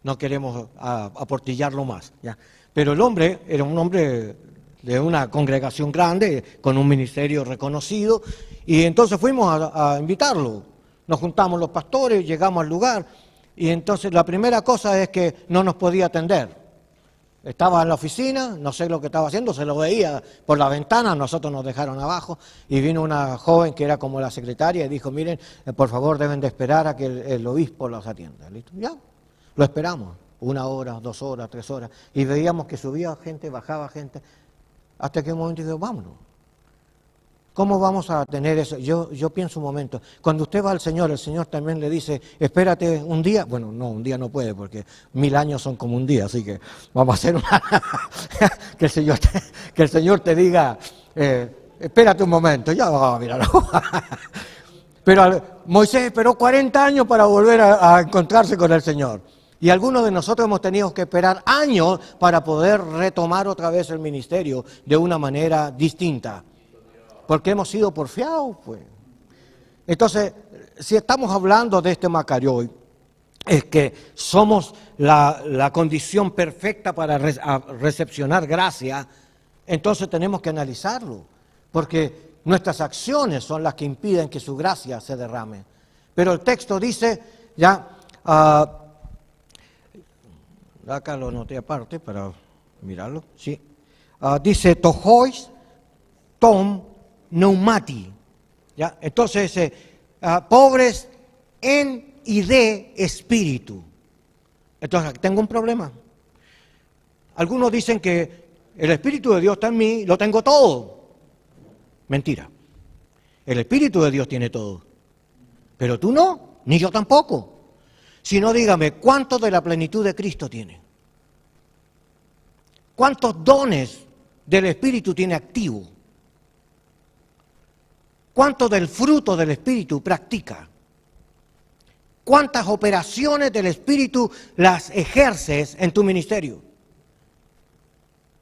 no queremos aportillarlo más, ¿ya? Pero el hombre era un hombre de una congregación grande, con un ministerio reconocido, y entonces fuimos a invitarlo. Nos juntamos los pastores, llegamos al lugar, y entonces la primera cosa es que no nos podía atender. Estaba en la oficina, no sé lo que estaba haciendo, se lo veía por la ventana, nosotros nos dejaron abajo, y vino una joven que era como la secretaria y dijo: miren, por favor deben de esperar a que el obispo los atienda. ¿Listo? Ya, lo esperamos, 1 hora, 2 horas, 3 horas, y veíamos que subía gente, bajaba gente, hasta que un momento dijo: vámonos. ¿Cómo vamos a tener eso? Yo pienso un momento, cuando usted va al Señor, el Señor también le dice: espérate un día. Bueno, no, un día no puede, porque 1000 años son como un día, así que vamos a hacer una... que el Señor te diga: espérate un momento, ya vamos a mirar. Pero Moisés esperó 40 años para volver a encontrarse con el Señor. Y algunos de nosotros hemos tenido que esperar años para poder retomar otra vez el ministerio de una manera distinta. Porque hemos sido porfiados, pues. Entonces, si estamos hablando de este Macarioy, es que somos la condición perfecta para recepcionar gracia, entonces tenemos que analizarlo, porque nuestras acciones son las que impiden que su gracia se derrame. Pero el texto dice, ya, acá lo noté aparte para mirarlo, sí, dice tojois tom neumati, ¿ya? Entonces, pobres en y de espíritu. Entonces, tengo un problema. Algunos dicen que el Espíritu de Dios está en mí, lo tengo todo. Mentira. El Espíritu de Dios tiene todo. Pero tú no, ni yo tampoco. Sino dígame, ¿cuánto de la plenitud de Cristo tiene? ¿Cuántos dones del Espíritu tiene activo? ¿Cuánto del fruto del Espíritu practica? ¿Cuántas operaciones del Espíritu las ejerces en tu ministerio?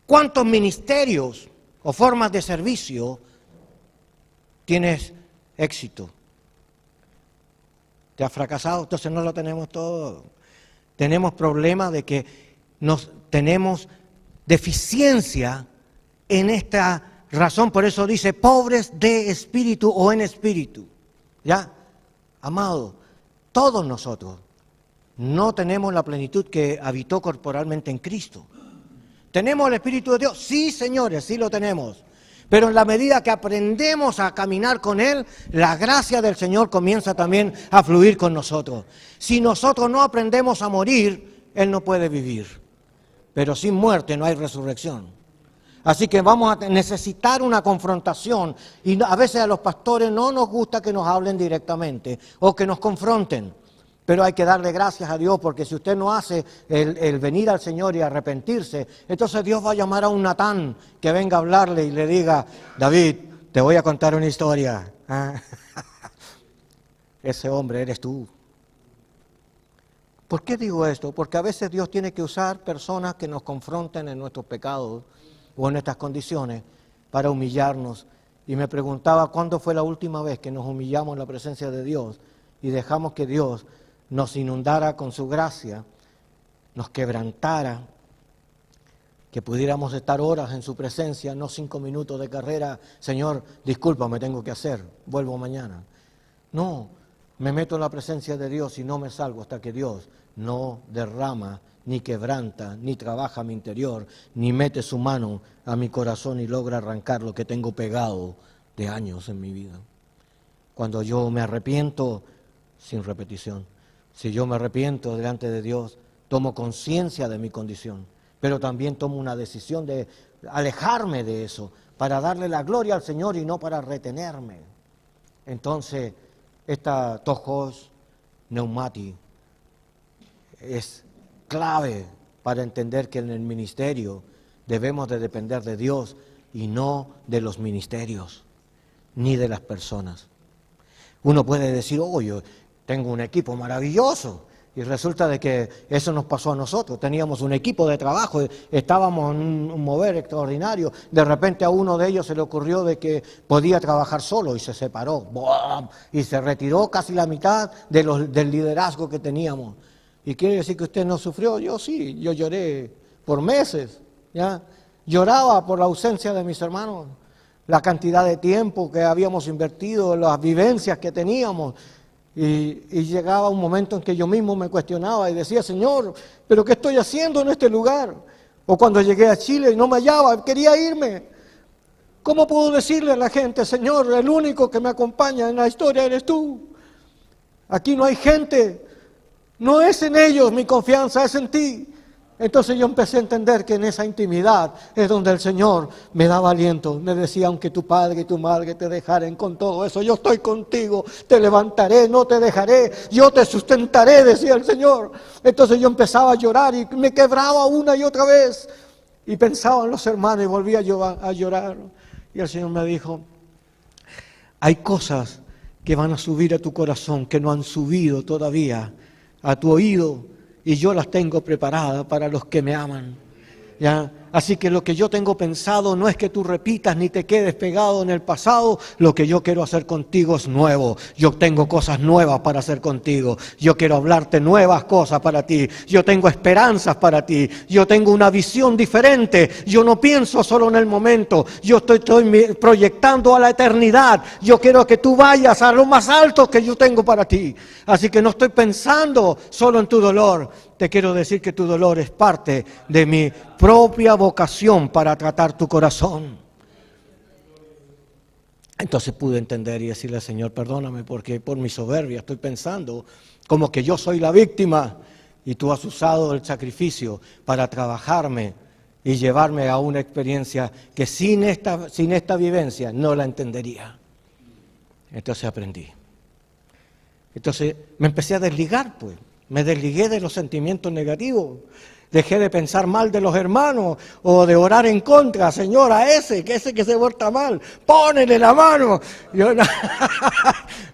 ¿Cuántos ministerios o formas de servicio tienes éxito? ¿Te has fracasado? Entonces no lo tenemos todo. Tenemos problemas de que tenemos deficiencia en esta razón. Por eso dice, pobres de espíritu o en espíritu. ¿Ya? Amado, todos nosotros no tenemos la plenitud que habitó corporalmente en Cristo. ¿Tenemos el Espíritu de Dios? Sí, señores, sí lo tenemos. Pero en la medida que aprendemos a caminar con Él, la gracia del Señor comienza también a fluir con nosotros. Si nosotros no aprendemos a morir, Él no puede vivir. Pero sin muerte no hay resurrección. Así que vamos a necesitar una confrontación. Y a veces a los pastores no nos gusta que nos hablen directamente o que nos confronten. Pero hay que darle gracias a Dios, porque si usted no hace el venir al Señor y arrepentirse, entonces Dios va a llamar a un Natán que venga a hablarle y le diga, David, te voy a contar una historia. Ese hombre eres tú. ¿Por qué digo esto? Porque a veces Dios tiene que usar personas que nos confronten en nuestros pecados o en nuestras condiciones para humillarnos. Y me preguntaba, ¿cuándo fue la última vez que nos humillamos en la presencia de Dios y dejamos que Dios nos inundara con su gracia, nos quebrantara, que pudiéramos estar horas en su presencia, no 5 minutos de carrera, Señor, disculpa, me tengo que hacer, vuelvo mañana. No, me meto en la presencia de Dios y no me salgo hasta que Dios no derrama, ni quebranta, ni trabaja mi interior, ni mete su mano a mi corazón y logra arrancar lo que tengo pegado de años en mi vida. Cuando yo me arrepiento, sin repetición, si yo me arrepiento delante de Dios, tomo conciencia de mi condición, pero también tomo una decisión de alejarme de eso, para darle la gloria al Señor y no para retenerme. Entonces, esta tojos neumati es clave para entender que en el ministerio debemos de depender de Dios y no de los ministerios, ni de las personas. Uno puede decir, yo tengo un equipo maravilloso, y resulta de que eso nos pasó a nosotros. Teníamos un equipo de trabajo, estábamos en un mover extraordinario. De repente a uno de ellos se le ocurrió de que podía trabajar solo y se separó. ¡Bum! Y se retiró casi la mitad del liderazgo que teníamos. ¿Y quiere decir que usted no sufrió? Yo sí, yo lloré por meses, ¿ya? Lloraba por la ausencia de mis hermanos, la cantidad de tiempo que habíamos invertido, las vivencias que teníamos. Y llegaba un momento en que yo mismo me cuestionaba y decía, Señor, ¿pero qué estoy haciendo en este lugar? O cuando llegué a Chile y no me hallaba, quería irme. ¿Cómo puedo decirle a la gente, Señor, el único que me acompaña en la historia eres tú? Aquí no hay gente, no es en ellos mi confianza, es en ti. Entonces yo empecé a entender que en esa intimidad es donde el Señor me daba aliento. Me decía, aunque tu padre y tu madre te dejaren con todo eso, yo estoy contigo, te levantaré, no te dejaré, yo te sustentaré, decía el Señor. Entonces yo empezaba a llorar y me quebraba una y otra vez. Y pensaba en los hermanos y volvía a llorar. Y el Señor me dijo, hay cosas que van a subir a tu corazón, que no han subido todavía a tu oído. Y yo las tengo preparadas para los que me aman, ¿ya? Así que lo que yo tengo pensado no es que tú repitas ni te quedes pegado en el pasado. Lo que yo quiero hacer contigo es nuevo. Yo tengo cosas nuevas para hacer contigo. Yo quiero hablarte nuevas cosas para ti. Yo tengo esperanzas para ti. Yo tengo una visión diferente. Yo no pienso solo en el momento. Yo estoy proyectando a la eternidad. Yo quiero que tú vayas a lo más alto que yo tengo para ti. Así que no estoy pensando solo en tu dolor. Te quiero decir que tu dolor es parte de mi propia vocación para tratar tu corazón. Entonces pude entender y decirle al Señor, perdóname porque por mi soberbia estoy pensando como que yo soy la víctima y tú has usado el sacrificio para trabajarme y llevarme a una experiencia que sin esta vivencia no la entendería. Entonces aprendí. Entonces me empecé a desligar, pues. Me desligué de los sentimientos negativos. Dejé de pensar mal de los hermanos o de orar en contra. Señor, a ese que se porta mal, pónele la mano. Yo, no.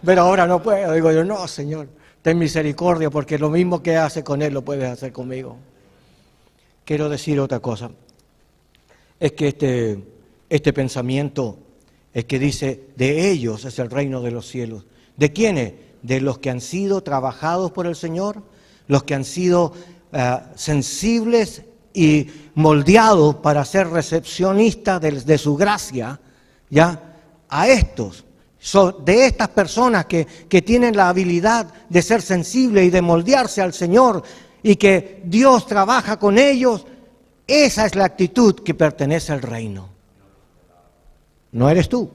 Pero ahora no puedo. Digo yo, no, Señor, ten misericordia, porque lo mismo que hace con él lo puedes hacer conmigo. Quiero decir otra cosa. Es que este pensamiento es que dice, de ellos es el reino de los cielos. ¿De quiénes? De los que han sido trabajados por el Señor, los que han sido sensibles y moldeados para ser recepcionistas de su gracia, ¿ya? A estos, de estas personas que tienen la habilidad de ser sensibles y de moldearse al Señor y que Dios trabaja con ellos, esa es la actitud que pertenece al reino. No eres tú.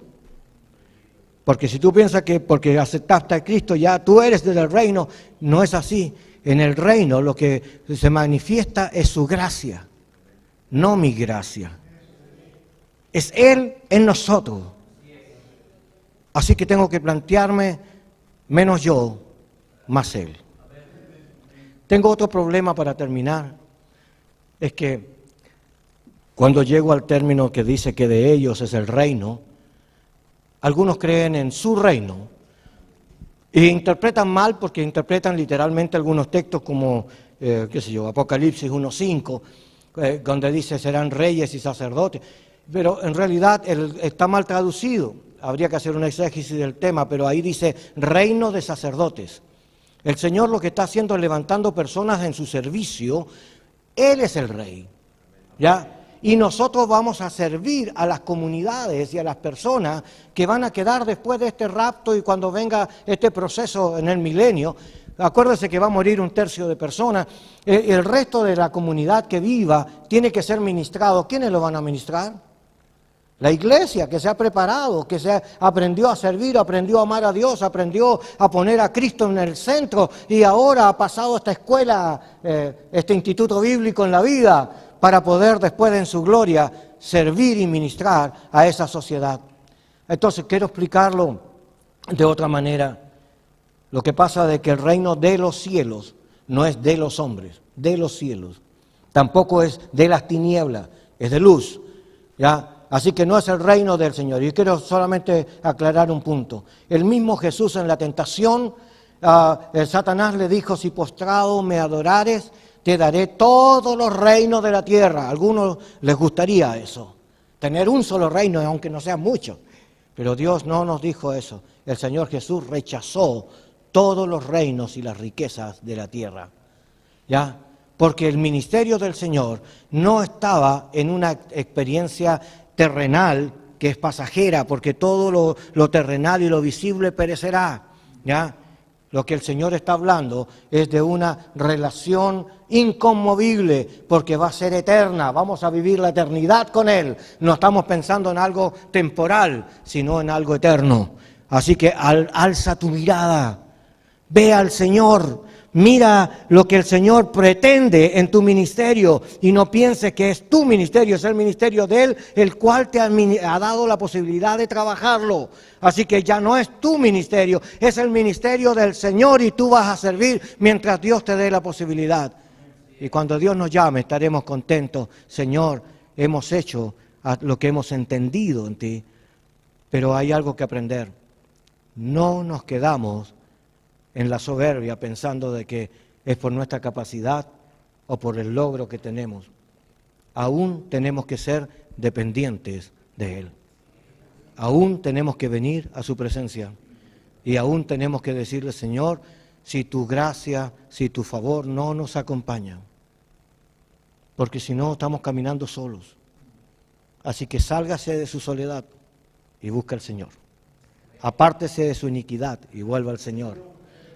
Porque si tú piensas que porque aceptaste a Cristo ya tú eres del reino, no es así. En el reino lo que se manifiesta es su gracia, no mi gracia. Es Él en nosotros. Así que tengo que plantearme menos yo, más Él. Tengo otro problema para terminar. Es que cuando llego al término que dice que de ellos es el reino, algunos creen en su reino e interpretan mal porque interpretan literalmente algunos textos como, Apocalipsis 1:5, donde dice serán reyes y sacerdotes, pero en realidad está mal traducido. Habría que hacer un exégesis del tema, pero ahí dice reino de sacerdotes. El Señor lo que está haciendo es levantando personas en su servicio. Él es el rey, ¿ya? Y nosotros vamos a servir a las comunidades y a las personas que van a quedar después de este rapto y cuando venga este proceso en el milenio. Acuérdese que va a morir 1/3 de personas. El resto de la comunidad que viva tiene que ser ministrado. ¿Quiénes lo van a ministrar? La iglesia que se ha preparado, que aprendió a servir, aprendió a amar a Dios, aprendió a poner a Cristo en el centro y ahora ha pasado esta escuela, este instituto bíblico en la vida, para poder después en su gloria servir y ministrar a esa sociedad. Entonces quiero explicarlo de otra manera. Lo que pasa es que el reino de los cielos no es de los hombres, de los cielos. Tampoco es de las tinieblas, es de luz, ¿ya? Así que no es el reino del Señor. Y quiero solamente aclarar un punto. El mismo Jesús en la tentación, Satanás le dijo, si postrado me adorares, te daré todos los reinos de la tierra. A algunos les gustaría eso, tener un solo reino, aunque no sean muchos. Pero Dios no nos dijo eso. El Señor Jesús rechazó todos los reinos y las riquezas de la tierra, ¿ya? Porque el ministerio del Señor no estaba en una experiencia terrenal que es pasajera, porque todo lo terrenal y lo visible perecerá, ¿ya? Lo que el Señor está hablando es de una relación inconmovible, porque va a ser eterna, vamos a vivir la eternidad con Él. No estamos pensando en algo temporal, sino en algo eterno. Así que alza tu mirada, ve al Señor, mira lo que el Señor pretende en tu ministerio y no pienses que es tu ministerio, es el ministerio de Él, el cual te ha dado la posibilidad de trabajarlo. Así que ya no es tu ministerio, es el ministerio del Señor y tú vas a servir mientras Dios te dé la posibilidad. Y cuando Dios nos llame estaremos contentos. Señor, hemos hecho lo que hemos entendido en ti, pero hay algo que aprender. No nos quedamos en la soberbia pensando de que es por nuestra capacidad o por el logro que tenemos. Aún tenemos que ser dependientes de Él. Aún tenemos que venir a su presencia y aún tenemos que decirle, Señor, si tu gracia, si tu favor no nos acompaña, porque si no estamos caminando solos. Así que sálgase de su soledad y busque al Señor. Apártese de su iniquidad y vuelva al Señor.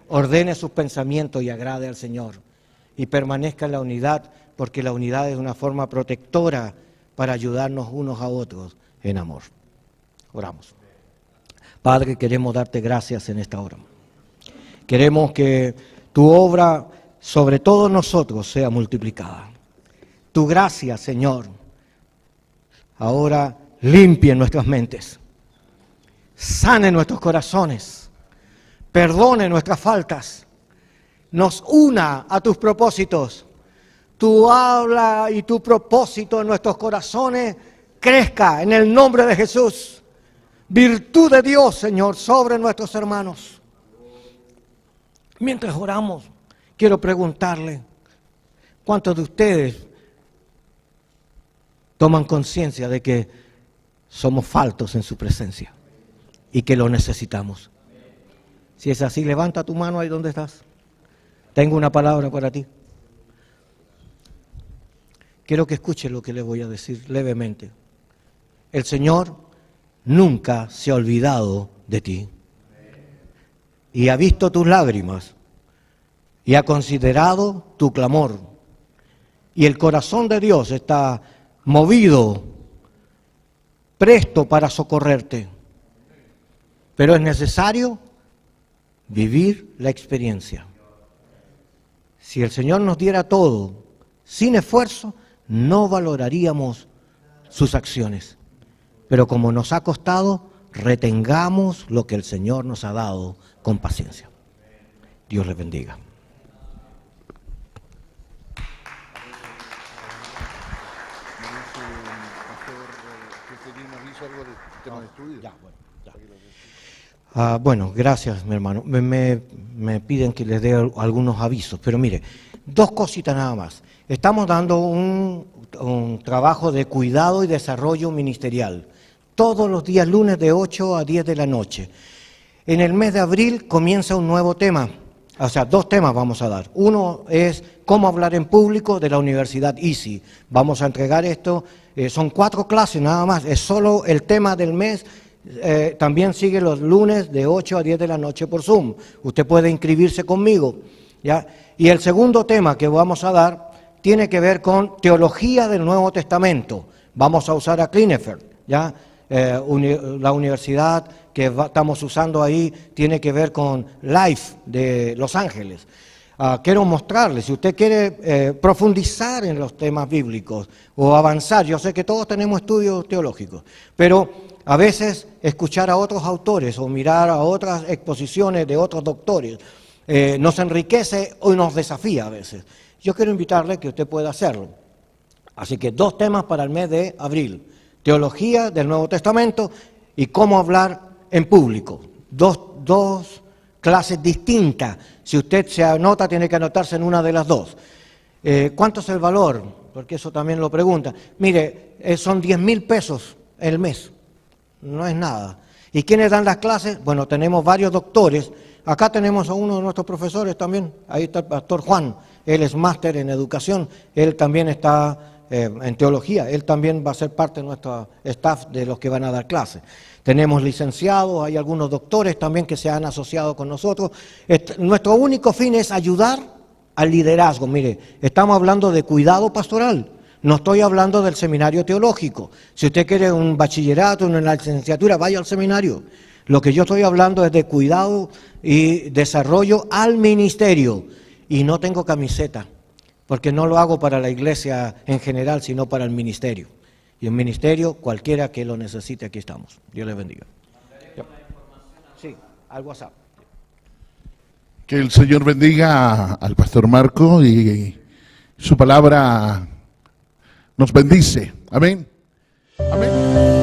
Ordene sus pensamientos y agrade al Señor. Y permanezca en la unidad, porque la unidad es una forma protectora para ayudarnos unos a otros en amor. Oramos. Padre, queremos darte gracias en esta hora. Queremos que tu obra sobre todos nosotros sea multiplicada. Tu gracia, Señor, ahora limpie nuestras mentes, sane nuestros corazones, perdone nuestras faltas, nos una a tus propósitos. Tu habla y tu propósito en nuestros corazones crezca en el nombre de Jesús. Virtud de Dios, Señor, sobre nuestros hermanos. Mientras oramos, quiero preguntarle, ¿cuántos de ustedes toman conciencia de que somos faltos en su presencia y que lo necesitamos? Si es así, levanta tu mano ahí donde estás. Tengo una palabra para ti. Quiero que escuche lo que le voy a decir levemente. El Señor nunca se ha olvidado de ti. Y ha visto tus lágrimas. Y ha considerado tu clamor. Y el corazón de Dios está movido, presto para socorrerte. Pero es necesario vivir la experiencia. Si el Señor nos diera todo sin esfuerzo, no valoraríamos sus acciones. Pero como nos ha costado, retengamos lo que el Señor nos ha dado con paciencia. Dios les bendiga. Bueno, gracias, mi hermano. Me piden que les dé algunos avisos, pero mire, dos cositas nada más. Estamos dando un trabajo de cuidado y desarrollo ministerial, todos los días lunes de 8 a 10 de la noche. En el mes de abril comienza un nuevo tema, o sea, dos temas vamos a dar. Uno es cómo hablar en público de la Universidad ISI. Vamos a entregar esto, son 4 clases nada más, es solo el tema del mes. También sigue los lunes de 8 a 10 de la noche por Zoom. Usted puede inscribirse conmigo, ¿ya? Y el segundo tema que vamos a dar tiene que ver con teología del Nuevo Testamento. Vamos a usar a Klinefeld, ¿ya? La universidad que estamos usando ahí tiene que ver con Life de Los Ángeles. Quiero mostrarles, si usted quiere profundizar en los temas bíblicos o avanzar, yo sé que todos tenemos estudios teológicos, pero a veces escuchar a otros autores o mirar a otras exposiciones de otros doctores nos enriquece o nos desafía a veces. Yo quiero invitarle a que usted pueda hacerlo. Así que 2 temas para el mes de abril. Teología del Nuevo Testamento y cómo hablar en público. Dos clases distintas. Si usted se anota, tiene que anotarse en una de las 2. ¿Cuánto es el valor? Porque eso también lo pregunta. Mire, son 10,000 pesos el mes. No es nada. ¿Y quiénes dan las clases? Bueno, tenemos varios doctores. Acá tenemos a uno de nuestros profesores también. Ahí está el pastor Juan. Él es máster en educación. Él también está en teología. Él también va a ser parte de nuestro staff de los que van a dar clases. Tenemos licenciados, hay algunos doctores también que se han asociado con nosotros. Nuestro único fin es ayudar al liderazgo. Mire, estamos hablando de cuidado pastoral. No estoy hablando del seminario teológico. Si usted quiere un bachillerato, una licenciatura, vaya al seminario. Lo que yo estoy hablando es de cuidado y desarrollo al ministerio. Y no tengo camiseta, porque no lo hago para la iglesia en general, sino para el ministerio. Y el ministerio, cualquiera que lo necesite, aquí estamos. Dios les bendiga. Sí, al WhatsApp. Que el Señor bendiga al pastor Marco y su palabra nos bendice. Amén. Amén.